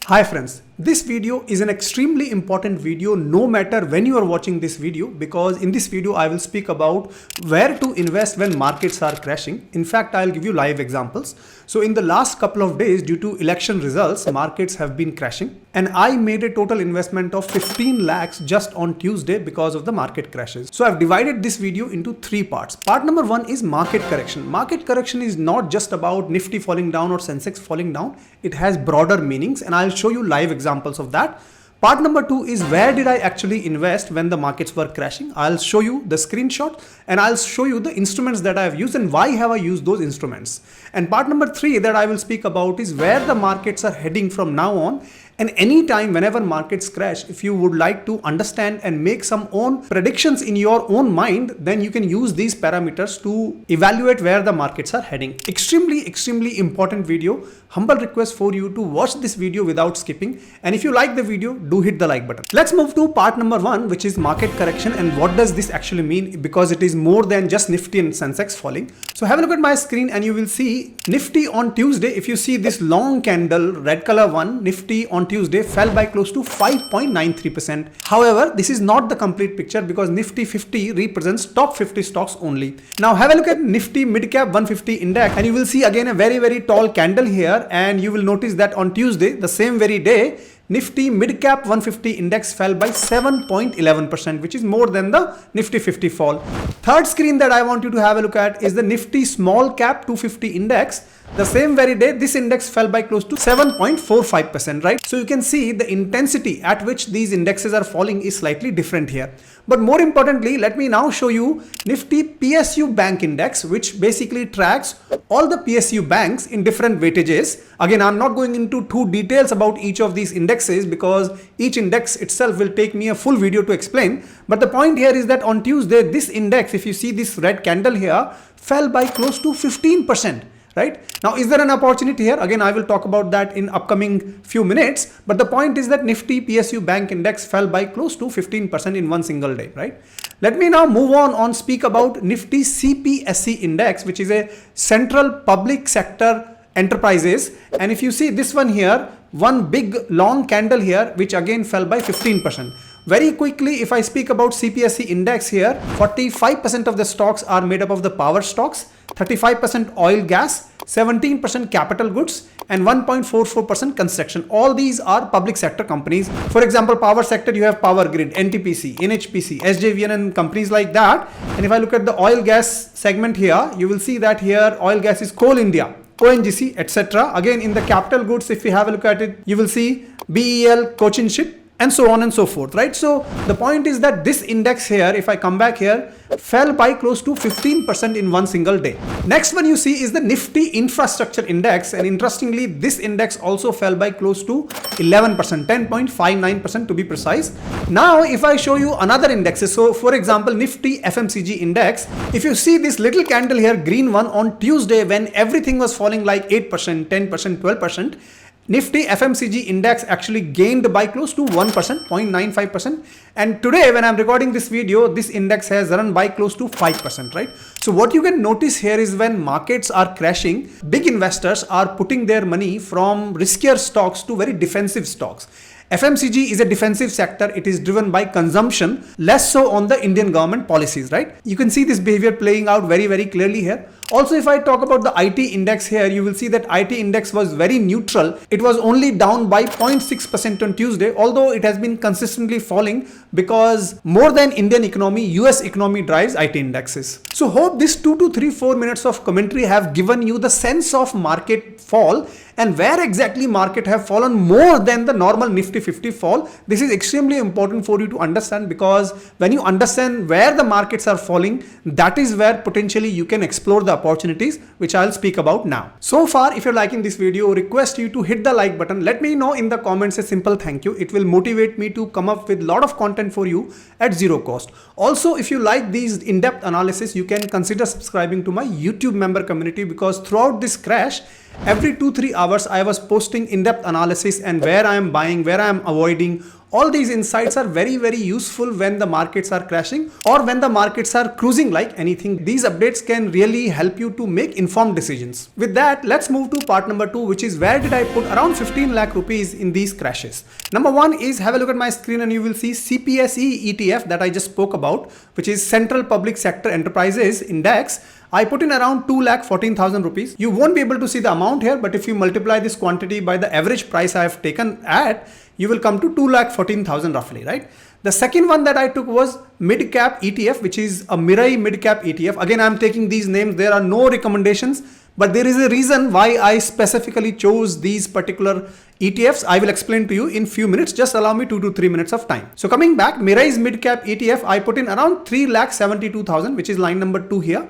Hi friends, this video is an extremely important video no matter when you are watching this video, because in this video I will speak about where to invest when markets are crashing. In fact, I'll give you live examples. So in the last couple of days, due to election results, markets have been crashing and I made a total investment of 15 lakhs just on Tuesday because of the market crashes. So I've divided this video into three parts. Part number one is market correction. Market correction is not just about Nifty falling down or Sensex falling down. It has broader meanings and I'll show you live examples of that. Part number two is where did I actually invest when the markets were crashing. I'll show you the screenshot and I'll show you the instruments that I have used and why have I used those instruments. And part number three that I will speak about is where the markets are heading from now on. And anytime, whenever markets crash, if you would like to understand and make some own predictions in your own mind, then you can use these parameters to evaluate where the markets are heading. Extremely important video. Humble request for you to watch this video without skipping. And if you like the video, do hit the like button. Let's move to part number one, which is market correction. And what does this actually mean? Because it is more than just Nifty and Sensex falling. So have a look at my screen and you will see Nifty on Tuesday. If you see this long candle, red color one, Nifty on Tuesday fell by close to 5.93%. However, this is not the complete picture because Nifty 50 represents top 50 stocks only. Now have a look at Nifty Midcap 150 index and you will see again a very tall candle here, and you will notice that on Tuesday, the same very day, Nifty Midcap 150 index fell by 7.11%, which is more than the Nifty 50 fall. Third screen that I want you to have a look at is the Nifty Small Cap 250 index. The same very day, this index fell by close to 7.45%, right? So you can see the intensity at which these indexes are falling is slightly different here. But more importantly, let me now show you Nifty PSU Bank Index, which basically tracks all the PSU banks in different weightages. Again, I'm not going into too details about each of these indexes because each index itself will take me a full video to explain. But the point here is that on Tuesday, this index, if you see this red candle here, fell by close to 15%. Right? Now, is there an opportunity here? Again, I will talk about that in upcoming few minutes. But the point is that Nifty PSU Bank Index fell by close to 15% in one single day, right? Let me now move on speak about Nifty CPSE Index, which is a central public sector enterprises. And if you see this one here, one big long candle here, which again fell by 15%. Very quickly, if I speak about CPSE index here, 45% of the stocks are made up of the power stocks, 35% oil gas, 17% capital goods, and 1.44% construction. All these are public sector companies. For example, power sector, you have Power Grid, NTPC, NHPC, SJVN, and companies like that. And if I look at the oil gas segment here, you will see that here oil gas is Coal India, ONGC, etc. Again, in the capital goods, if you have a look at it, you will see BEL, Cochin Ship, and so on and so forth, right? So the point is that this index here, if I come back here, fell by close to 15% in one single day. Next one you see is the Nifty Infrastructure Index, and interestingly, this index also fell by close to 11%, 10.59% to be precise. Now, if I show you another indexes, so for example, Nifty FMCG Index, if you see this little candle here, green one, on Tuesday when everything was falling like 8%, 10%, 12%, Nifty FMCG index actually gained by close to 1%, 0.95%. And today when I'm recording this video, this index has run by close to 5%, right? So what you can notice here is when markets are crashing, big investors are putting their money from riskier stocks to very defensive stocks. FMCG is a defensive sector. It is driven by consumption, less so on the Indian government policies, right? You can see this behavior playing out very clearly here. Also, if I talk about the IT index here, you will see that IT index was very neutral. It was only down by 0.6% on Tuesday, although it has been consistently falling because more than Indian economy, US economy drives IT indexes. So hope this 2 to 4 minutes of commentary have given you the sense of market fall and where exactly market have fallen more than the normal Nifty 50 fall. This is extremely important for you to understand because when you understand where the markets are falling, that is where potentially you can explore the opportunities, which I'll speak about now. So far, if you're liking this video, request you to hit the like button. Let me know in the comments a simple thank you. It will motivate me to come up with a lot of content for you at zero cost. Also, if you like these in-depth analysis, you can consider subscribing to my YouTube member community because throughout this crash, every 2-3 hours I was posting in-depth analysis and where I am buying, where I am avoiding, All these insights are very, very useful when the markets are crashing or when the markets are cruising like anything. These updates can really help you to make informed decisions. With that, let's move to part number 2, which is where did I put around 15 lakh rupees in these crashes. Number 1 is, have a look at my screen and you will see CPSE ETF that I just spoke about, which is Central Public Sector Enterprises Index. I put in around 2,14,000 rupees. You won't be able to see the amount here, but if you multiply this quantity by the average price I have taken at, you will come to 2,14,000 roughly, right? The second one that I took was mid cap ETF, which is a Mirai mid cap ETF. Again, I'm taking these names. There are no recommendations, but there is a reason why I specifically chose these particular ETFs. I will explain to you in few minutes. Just allow me 2 to 3 minutes of time. So coming back, Mirai's mid cap ETF, I put in around 3,72,000, which is line number 2 here.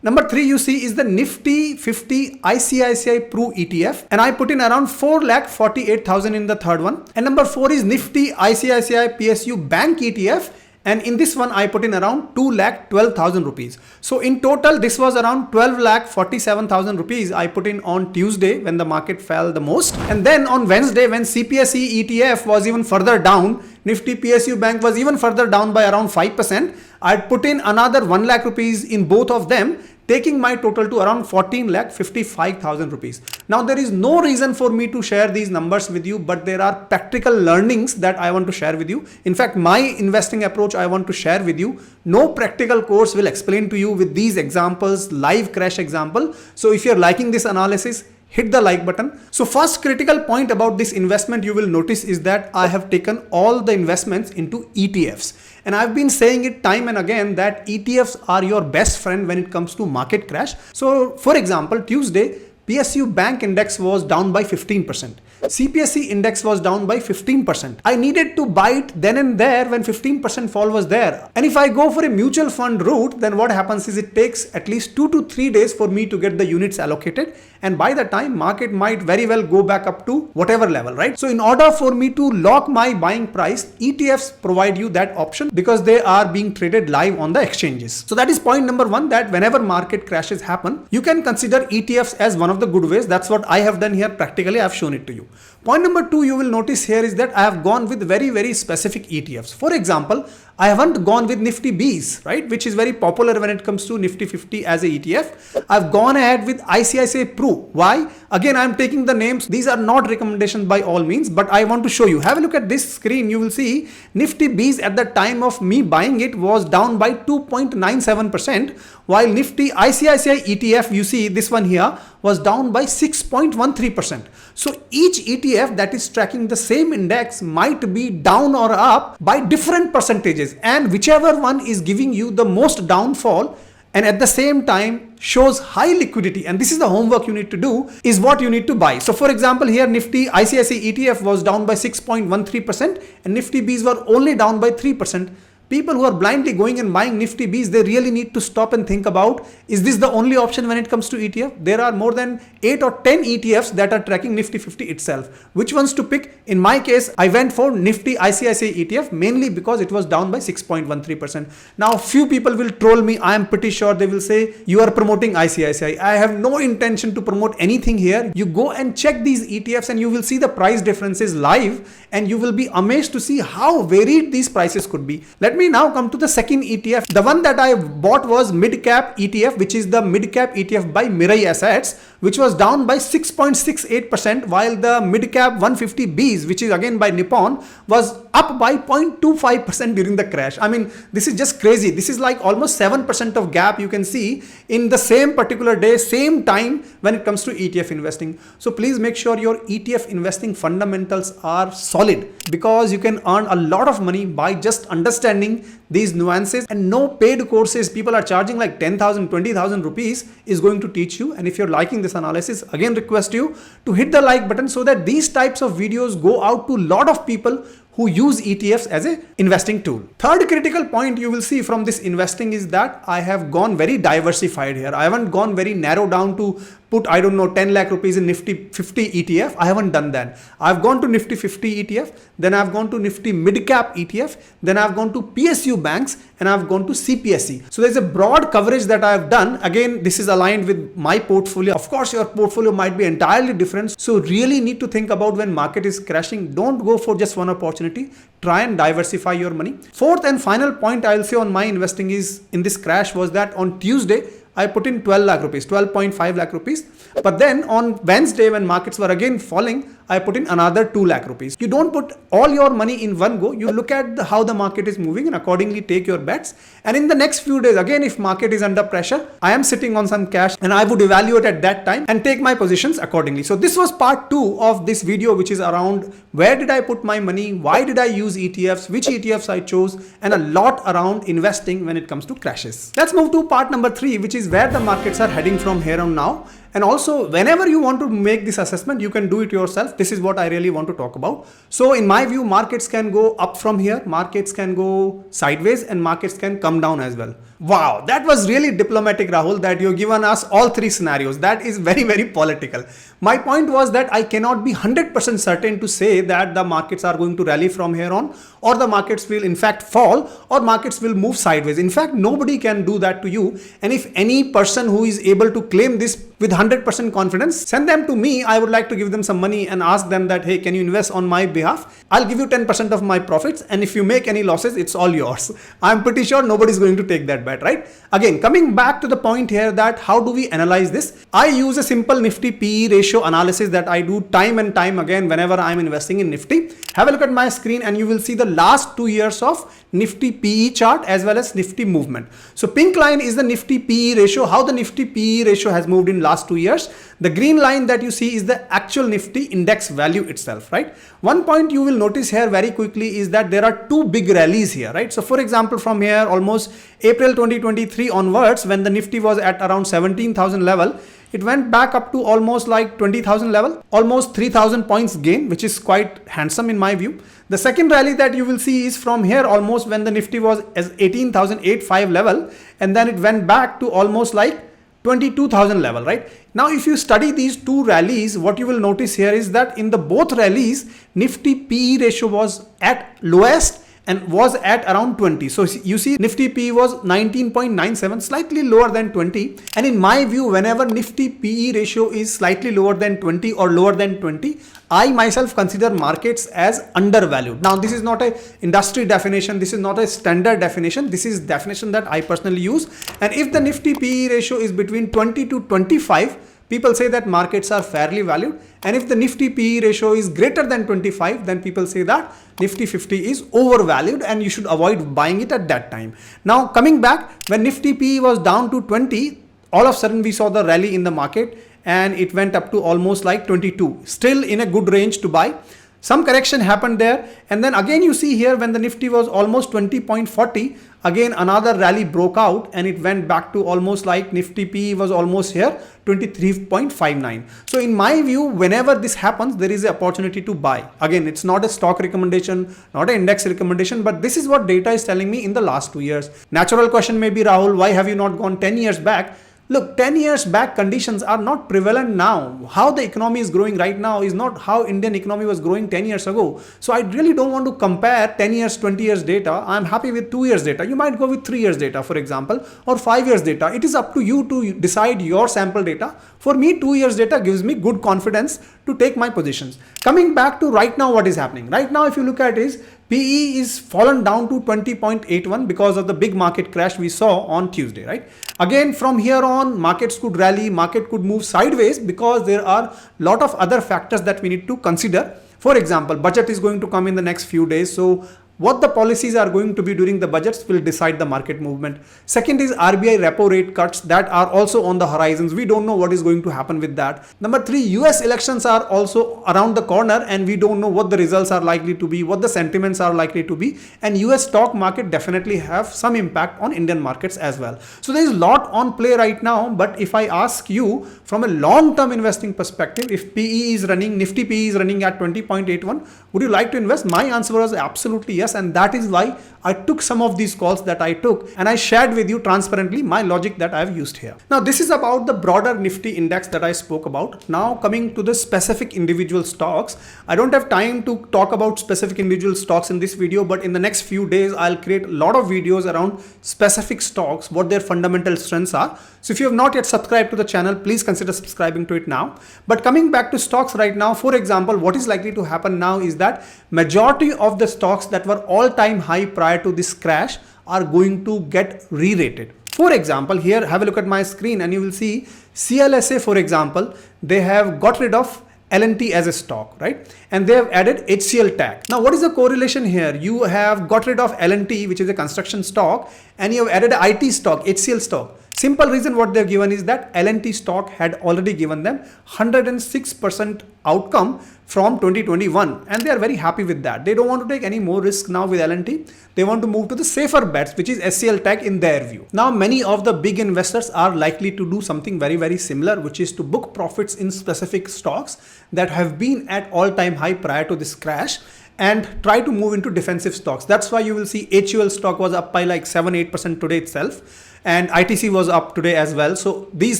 Number 3 you see is the Nifty 50 ICICI Pru ETF, and I put in around 4,48,000 in the third one. And number 4 is Nifty ICICI PSU Bank ETF, and in this one I put in around 2,12,000 rupees. So in total this was around 12,47,000 rupees I put in on Tuesday when the market fell the most. And then on Wednesday, when CPSE ETF was even further down, Nifty PSU Bank was even further down by around 5%, I put in another 1 lakh rupees in both of them, taking my total to around 14,55,000 rupees. Now there is no reason for me to share these numbers with you, but there are practical learnings that I want to share with you. In fact, my investing approach I want to share with you. No practical course will explain to you with these examples, live crash example. So if you're liking this analysis, hit the like button. So first critical point about this investment you will notice is that I have taken all the investments into ETFs. And I've been saying it time and again that ETFs are your best friend when it comes to market crash. So for example, Tuesday, PSU Bank Index was down by 15%. CPSE Index was down by 15%. I needed to buy it then and there when 15% fall was there. And if I go for a mutual fund route, then what happens is it takes at least 2 to 3 days for me to get the units allocated. And by the time, market might very well go back up to whatever level, right? So in order for me to lock my buying price, ETFs provide you that option because they are being traded live on the exchanges. So that is point number 1, that whenever market crashes happen, you can consider ETFs as one of the good ways. That's what I have done here. Practically, I have shown it to you. Point number 2 you will notice here is that I have gone with very, very specific ETFs. For example, I haven't gone with Nifty Bs, right, which is very popular when it comes to Nifty 50 as a ETF. I've gone ahead with ICICI Pru. Why? Again, I'm taking the names. These are not recommendations by all means, but I want to show you. Have a look at this screen. You will see Nifty Bs at the time of me buying it was down by 2.97%, while Nifty ICICI ETF, you see this one here, was down by 6.13%. So each ETF that is tracking the same index might be down or up by different percentages, and whichever one is giving you the most downfall and at the same time shows high liquidity, and this is the homework you need to do, is what you need to buy. So for example, here Nifty ICICI ETF was down by 6.13% and Nifty Bs were only down by 3%. People who are blindly going and buying Nifty Bs, they really need to stop and think about, is this the only option when it comes to ETF? There are more than 8 or 10 ETFs that are tracking Nifty 50 itself. Which ones to pick? In my case, I went for Nifty ICICI ETF mainly because it was down by 6.13%. Now, few people will troll me. I am pretty sure they will say, you are promoting ICICI. I have no intention to promote anything here. You go and check these ETFs and you will see the price differences live, and you will be amazed to see how varied these prices could be. Let me now come to the second ETF. The one that I bought was mid cap ETF, which is the mid cap ETF by Mirai Assets, which was down by 6.68%, while the mid cap 150 Bs, which is again by Nippon, was up by 0.25% during the crash. I mean, this is just crazy. This is like almost 7% of gap you can see in the same particular day, same time when it comes to ETF investing. So please make sure your ETF investing fundamentals are solid, because you can earn a lot of money by just understanding these nuances, and no paid courses people are charging like 10,000, 20,000 rupees is going to teach you. And if you're liking this analysis, again request you to hit the like button so that these types of videos go out to a lot of people who use ETFs as a investing tool. Third critical point you will see from this investing is that I have gone very diversified here. I haven't gone very narrow down to put, I don't know, 10 lakh rupees in Nifty 50 ETF. I haven't done that. I've gone to Nifty 50 ETF, then I've gone to Nifty mid cap ETF, then I've gone to PSU banks, and I've gone to CPSE. So there's a broad coverage that I've done. Again, this is aligned with my portfolio. Of course, your portfolio might be entirely different. So really need to think about when market is crashing. Don't go for just one opportunity. Try and diversify your money. Fourth and final point I'll say on my investing is in this crash was that on Tuesday, I put in 12 lakh rupees, 12.5 lakh rupees. But then on Wednesday, when markets were again falling, I put in another 2 lakh rupees. You don't put all your money in one go. You look at how the market is moving and accordingly take your bets. And in the next few days, again, if market is under pressure, I am sitting on some cash and I would evaluate at that time and take my positions accordingly. So this was part 2 of this video, which is around where did I put my money? Why did I use ETFs? Which ETFs I chose? And a lot around investing when it comes to crashes. Let's move to part number 3, which is where the markets are heading from here on now. And also, whenever you want to make this assessment, you can do it yourself. This is what I really want to talk about. So in my view, markets can go up from here, markets can go sideways, and markets can come down as well. Wow, that was really diplomatic, Rahul, that you've given us all 3 scenarios. That is very, very political. My point was that I cannot be 100% certain to say that the markets are going to rally from here on, or the markets will in fact fall, or markets will move sideways. In fact, nobody can do that to you. And if any person who is able to claim this with 100% confidence, send them to me. I would like to give them some money and ask them that, hey, can you invest on my behalf? I'll give you 10% of my profits. And if you make any losses, it's all yours. I'm pretty sure nobody's going to take that bet, right? Again, coming back to the point here that how do we analyze this? I use a simple Nifty PE ratio analysis that I do time and time again whenever I'm investing in Nifty. Have a look at my screen and you will see the last 2 years of Nifty PE chart as well as Nifty movement. So pink line is the Nifty PE ratio, how the Nifty PE ratio has moved in last 2 years. The green line that you see is the actual Nifty index value itself, right? One point you will notice here very quickly is that there are 2 big rallies here, right? So for example, from here almost April 2023 onwards, when the Nifty was at around 17,000 level, it went back up to almost like 20,000 level, almost 3,000 points gain, which is quite handsome in my view. The second rally that you will see is from here almost when the Nifty was as 18,085 level, and then it went back to almost like 22,000 level, right? Now, if you study these 2 rallies, what you will notice here is that in the both rallies, Nifty PE ratio was at lowest and was at around 20. So you see Nifty PE was 19.97, slightly lower than 20. And in my view, whenever Nifty PE ratio is slightly lower than 20 or lower than 20, I myself consider markets as undervalued. Now, this is not a industry definition. This is not a standard definition. This is definition that I personally use. And if the Nifty PE ratio is between 20 to 25, people say that markets are fairly valued. And if the Nifty PE ratio is greater than 25, then people say that Nifty 50 is overvalued and you should avoid buying it at that time. Now, coming back, when Nifty PE was down to 20, all of a sudden we saw the rally in the market and it went up to almost like 22, still in a good range to buy. Some correction happened there, and then again you see here when the Nifty was almost 20.40, again another rally broke out and it went back to almost like Nifty PE was almost here 23.59. So in my view, whenever this happens, there is an opportunity to buy. Again, it's not a stock recommendation, not an index recommendation, but this is what data is telling me in the last 2 years. Natural question may be, Rahul, why have you not gone 10 years back? Look, 10 years back conditions are not prevalent now. How the economy is growing right now is not how Indian economy was growing 10 years ago. So I really don't want to compare 10 years, 20 years data. I'm happy with 2 years data. You might go with 3 years data, for example, or 5 years data. It is up to you to decide your sample data. For me, 2 years data gives me good confidence to take my positions. Coming back to right now, what is happening? Right now, if you look at is PE is fallen down to 20.81 because of the big market crash we saw on Tuesday, right? Again, from here on, markets could rally, market could move sideways because there are a lot of other factors that we need to consider. For example, budget is going to come in the next few days. So what the policies are going to be during the budgets will decide the market movement. Second is RBI repo rate cuts that are also on the horizons. We don't know what is going to happen with that. Number 3, US elections are also around the corner and we don't know what the results are likely to be, what the sentiments are likely to be. And US stock market definitely have some impact on Indian markets as well. So there is a lot on play right now. But if I ask you from a long-term investing perspective, if PE is running, Nifty PE is running at 20.81, would you like to invest? My answer was absolutely yes. invest, and that is why I took some of these calls that I took, and I shared with you transparently my logic that I've used here. Now this is about the broader Nifty index that I spoke about. Now coming to the specific individual stocks, I don't have time to talk about specific individual stocks in this video, but in the next few days I'll create a lot of videos around specific stocks, what their fundamental strengths are. So if you have not yet subscribed to the channel, please consider subscribing to it now. But coming back to stocks right now, for example, what is likely to happen now is that majority of the stocks that were all-time high prior to this crash are going to get re-rated. For example, here have a look at my screen and you will see CLSA, for example, they have got rid of L&T as a stock, right? And they have added HCL tag. Now, what is the correlation here? You have got rid of L&T, which is a construction stock, and you have added IT stock, HCL stock. Simple reason what they've given is that L&T stock had already given them 106% outcome from 2021, and they are very happy with that. They don't want to take any more risk now with L&T. They want to move to the safer bets, which is SCL tech in their view. Now, many of the big investors are likely to do something very similar, which is to book profits in specific stocks that have been at all-time high prior to this crash and try to move into defensive stocks. That's why you will see HUL stock was up by like 7-8% today itself, and ITC was up today as well. So these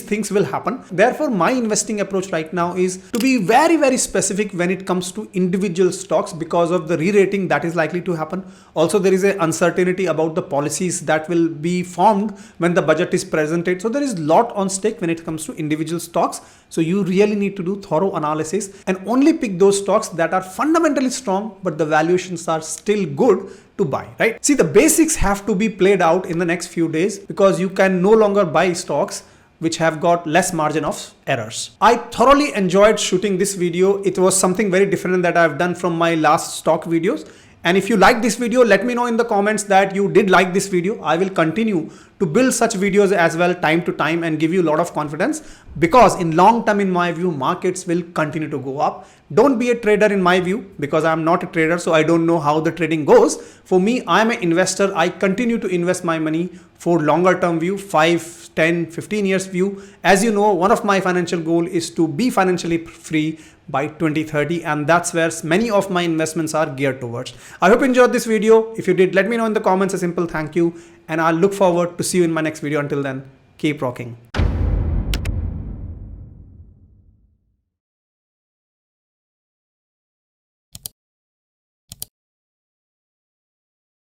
things will happen. Therefore, my investing approach right now is to be very specific when it comes to individual stocks because of the re-rating that is likely to happen. Also, there is an uncertainty about the policies that will be formed when the budget is presented. So there is a lot on stake when it comes to individual stocks. So you really need to do thorough analysis and only pick those stocks that are fundamentally strong, but the valuations are still good to buy, right? See, the basics have to be played out in the next few days because you can no longer buy stocks which have got less margin of errors. I thoroughly enjoyed shooting this video. It was something very different that I've done from my last stock videos. And if you like this video, let me know in the comments that you did like this video. I will continue to build such videos as well time to time and give you a lot of confidence, because in long term, in my view, markets will continue to go up. Don't be a trader in my view, because I'm not a trader, so I don't know how the trading goes. For me, I'm an investor. I continue to invest my money for longer term view, 5, 10, 15 years view. As you know, one of my financial goal is to be financially free by 2030, and that's where many of my investments are geared towards. I hope you enjoyed this video. If you did, let me know in the comments a simple thank you, and I'll look forward to see you in my next video. Until then, keep rocking.